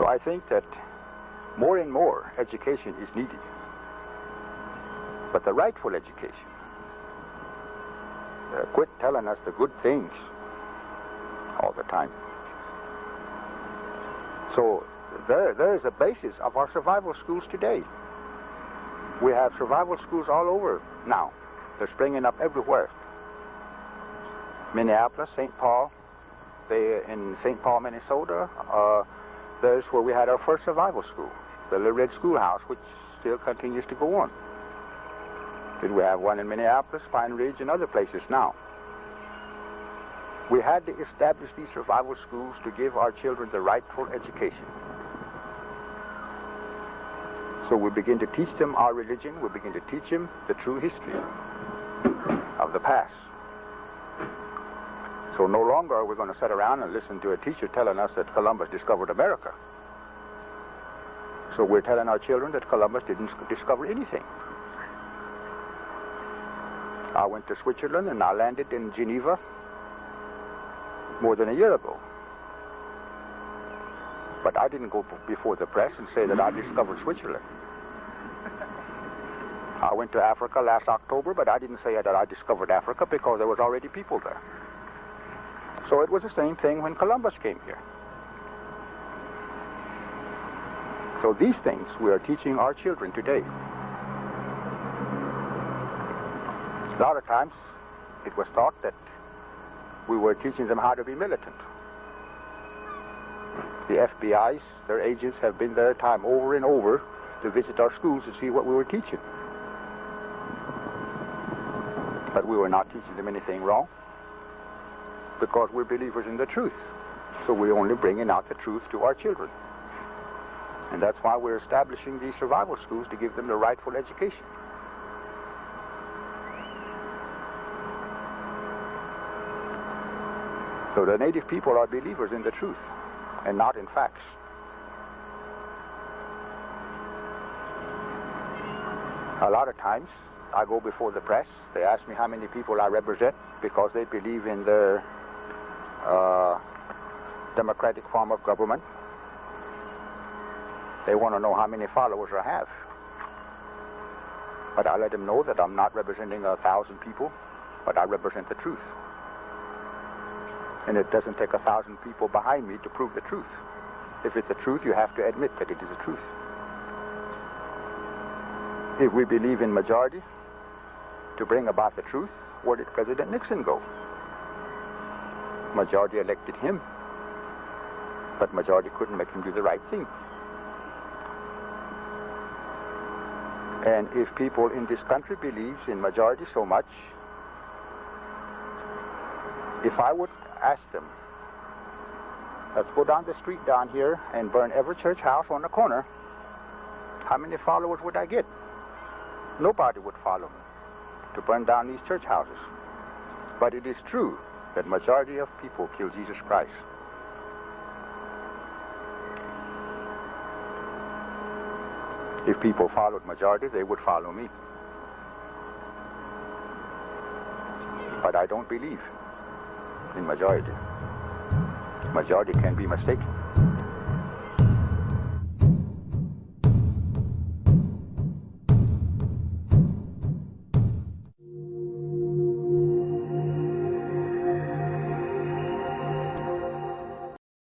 So I think that more and more education is needed. But the rightful education. Quit telling us the good things all the time. So there is a basis of our survival schools today. We have survival schools all over now. They're springing up everywhere. Minneapolis, St. Paul, in St. Paul, Minnesota, there's where we had our first survival school, the Little Red Schoolhouse, which still continues to go on. Then we have one in Minneapolis, Pine Ridge, and other places now. We had to establish these survival schools to give our children the rightful education. So we begin to teach them our religion. We begin to teach them the true history of the past. So no longer are we going to sit around and listen to a teacher telling us that Columbus discovered America. So we're telling our children that Columbus didn't discover anything. I went to Switzerland and I landed in Geneva more than a year ago. But I didn't go before the press and say that I discovered Switzerland. I went to Africa last October, but I didn't say that I discovered Africa because there was already people there. So it was the same thing when Columbus came here. So these things we are teaching our children today. A lot of times it was thought that we were teaching them how to be militant. The FBI's, their agents have been there time over and over to visit our schools to see what we were teaching. But we were not teaching them anything wrong because we're believers in the truth. So we're only bringing out the truth to our children. And that's why we're establishing these survival schools to give them the rightful education. So the native people are believers in the truth and not in facts. A lot of times I go before the press. They ask me how many people I represent because they believe in their democratic form of government. They want to know how many followers I have. But I let them know that I'm not representing 1,000 people, but I represent the truth. And it doesn't take 1,000 people behind me to prove the truth. If it's the truth, you have to admit that it is the truth. If we believe in majority to bring about the truth, where did President Nixon go? Majority elected him, but majority couldn't make him do the right thing. And if people in this country believes in majority so much, if I would ask them, let's go down the street down here and burn every church house on the corner, how many followers would I get? Nobody would follow me to burn down these church houses. But it is true that majority of people kill Jesus Christ. If people followed majority, they would follow me. But I don't believe in majority. Majority can be mistaken.